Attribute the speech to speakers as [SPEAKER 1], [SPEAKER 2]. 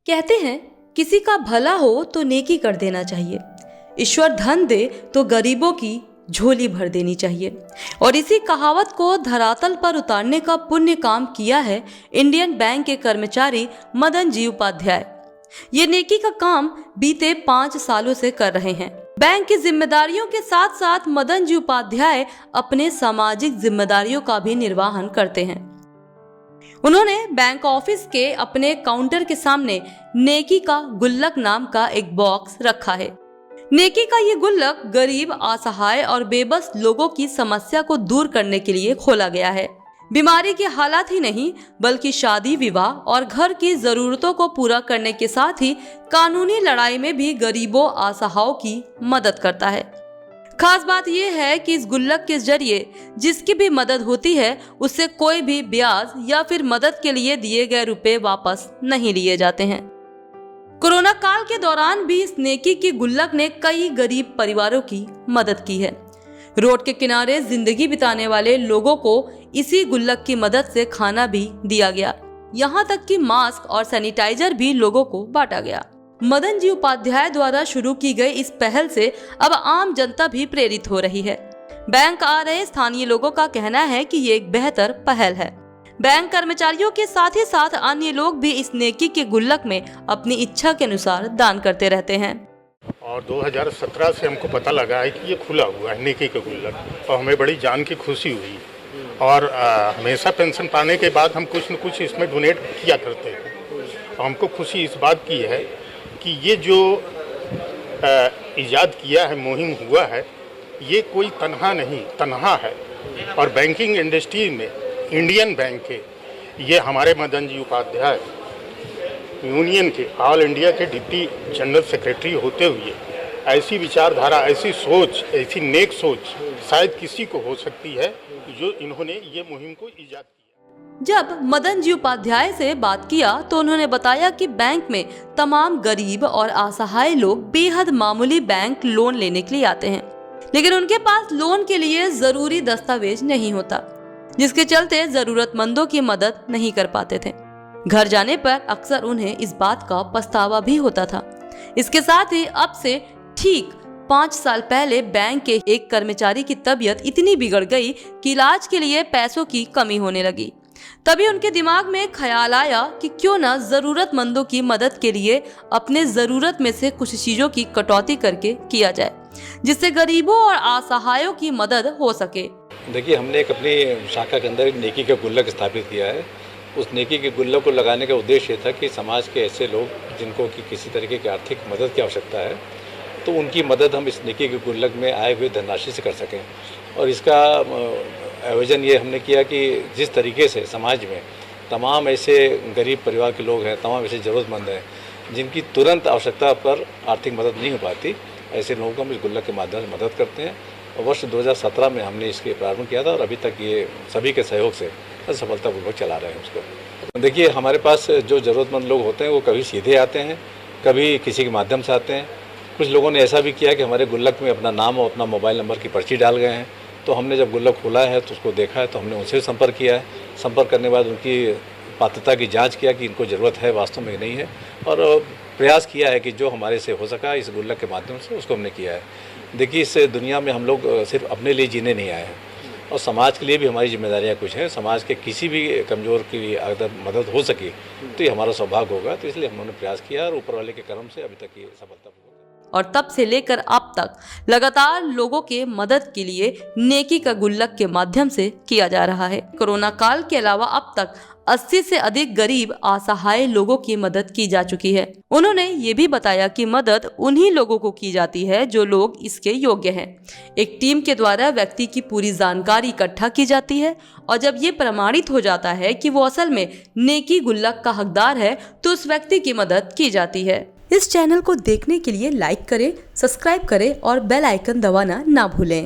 [SPEAKER 1] कहते हैं किसी का भला हो तो नेकी कर देना चाहिए, ईश्वर धन दे तो गरीबों की झोली भर देनी चाहिए। और इसी कहावत को धरातल पर उतारने का पुण्य काम किया है इंडियन बैंक के कर्मचारी मदन जी उपाध्याय। ये नेकी का काम बीते 5 सालों से कर रहे हैं। बैंक की जिम्मेदारियों के साथ साथ मदन जी उपाध्याय अपने सामाजिक जिम्मेदारियों का भी निर्वहन करते हैं। उन्होंने बैंक ऑफिस के अपने काउंटर के सामने नेकी का गुल्लक नाम का एक बॉक्स रखा है। नेकी का ये गुल्लक गरीब, असहाय और बेबस लोगों की समस्या को दूर करने के लिए खोला गया है। बीमारी के हालात ही नहीं बल्कि शादी, विवाह और घर की जरूरतों को पूरा करने के साथ ही कानूनी लड़ाई में भी गरीबों, असहायों की मदद करता है। खास बात यह है कि इस गुल्लक के जरिए जिसकी भी मदद होती है उससे कोई भी ब्याज या फिर मदद के लिए दिए गए रुपए वापस नहीं लिए जाते हैं। कोरोना काल के दौरान भी इस नेकी की गुल्लक ने कई गरीब परिवारों की मदद की है। रोड के किनारे जिंदगी बिताने वाले लोगों को इसी गुल्लक की मदद से खाना भी दिया गया। यहाँ तक कि मास्क और सैनिटाइजर भी लोगों को बांटा गया। मदन जी उपाध्याय द्वारा शुरू की गई इस पहल से अब आम जनता भी प्रेरित हो रही है। बैंक आ रहे स्थानीय लोगों का कहना है कि ये एक बेहतर पहल है। बैंक कर्मचारियों के साथ ही साथ अन्य लोग भी इस नेकी के गुल्लक में अपनी इच्छा के अनुसार दान करते रहते हैं।
[SPEAKER 2] और 2017 से हमको पता लगा है कि ये खुला हुआ है नेकी का गुल्लक, और हमें बड़ी जान की खुशी हुई। और हमेशा पेंशन पाने के बाद हम कुछ न कुछ इसमें डोनेट किया करते हैं। और हमको खुशी इस बात की है कि ये जो इजाद किया है, मुहिम हुआ है, ये कोई तन्हा है। और बैंकिंग इंडस्ट्री में इंडियन बैंक के ये हमारे मदन जी उपाध्याय यूनियन के ऑल इंडिया के डिप्टी जनरल सेक्रेटरी होते हुए ऐसी विचारधारा, ऐसी सोच, ऐसी नेक सोच शायद किसी को हो सकती है जो इन्होंने ये मुहिम को इजाद किया।
[SPEAKER 1] जब मदन जी उपाध्याय से बात किया तो उन्होंने बताया कि बैंक में तमाम गरीब और असहाय लोग बेहद मामूली बैंक लोन लेने के लिए आते हैं, लेकिन उनके पास लोन के लिए जरूरी दस्तावेज नहीं होता, जिसके चलते जरूरतमंदों की मदद नहीं कर पाते थे। घर जाने पर अक्सर उन्हें इस बात का पछतावा भी होता था। इसके साथ ही अब से ठीक 5 साल पहले बैंक के एक कर्मचारी की तबीयत इतनी बिगड़ गई कि इलाज के लिए पैसों की कमी होने लगी। तभी उनके दिमाग में ख्याल आया कि क्यों न जरूरतमंदों की मदद के लिए अपने जरूरत में से कुछ चीजों की कटौती करके किया जाए, जिससे गरीबों और असहायों की मदद हो सके।
[SPEAKER 3] देखिए, हमने एक अपनी शाखा के अंदर नेकी का गुल्लक स्थापित किया है। उस नेकी के गुल्लक को लगाने का उद्देश्य ये था कि समाज के ऐसे लोग जिनको कि किसी तरीके की आर्थिक मदद की आवश्यकता है, तो उनकी मदद हम इस नेकी के गुल्लक में आए हुए धनराशि से कर सकें। और इसका आयोजन ये हमने किया कि जिस तरीके से समाज में तमाम ऐसे गरीब परिवार के लोग हैं, तमाम ऐसे ज़रूरतमंद हैं जिनकी तुरंत आवश्यकता पर आर्थिक मदद नहीं हो पाती, ऐसे लोगों को हम इस गुल्लक के माध्यम से मदद करते हैं। और वर्ष 2017 में हमने इसके प्रारंभ किया था और अभी तक ये सभी के सहयोग से सफलतापूर्वक चला रहे हैं उसको। देखिए, हमारे पास जो ज़रूरतमंद लोग होते हैं वो कभी सीधे आते हैं, कभी किसी के माध्यम से आते हैं। कुछ लोगों ने ऐसा भी किया कि हमारे गुल्लक में अपना नाम और अपना मोबाइल नंबर की पर्ची डाल गए हैं। तो हमने जब गुल्लक खोला है तो उसको देखा है, तो हमने उनसे संपर्क किया है। संपर्क करने के बाद उनकी पात्रता की जांच किया कि इनको ज़रूरत है वास्तव में नहीं है, और प्रयास किया है कि जो हमारे से हो सका इस गुल्लक के माध्यम से उसको हमने किया है। देखिए, इस दुनिया में हम लोग सिर्फ अपने लिए जीने नहीं आए हैं, और समाज के लिए भी हमारी जिम्मेदारियां कुछ हैं। समाज के किसी भी कमज़ोर की अगर मदद हो सके तो ये हमारा सौभाग्य होगा। तो इसलिए हमने प्रयास किया और ऊपर वाले के करम से अभी तक ये सफलतापूर्वक।
[SPEAKER 1] और तब से लेकर अब तक लगातार लोगों के मदद के लिए नेकी का गुल्लक के माध्यम से किया जा रहा है। कोरोना काल के अलावा अब तक 80 से अधिक गरीब, असहाय लोगों की मदद की जा चुकी है। उन्होंने ये भी बताया कि मदद उन्हीं लोगों को की जाती है जो लोग इसके योग्य हैं। एक टीम के द्वारा व्यक्ति की पूरी जानकारी इकट्ठा की जाती है, और जब ये प्रमाणित हो जाता है कि वो असल में नेकी गुल्लक का हकदार है तो उस व्यक्ति की मदद की जाती है। इस चैनल को देखने के लिए लाइक करें, सब्सक्राइब करें और बेल आइकन दबाना ना भूलें।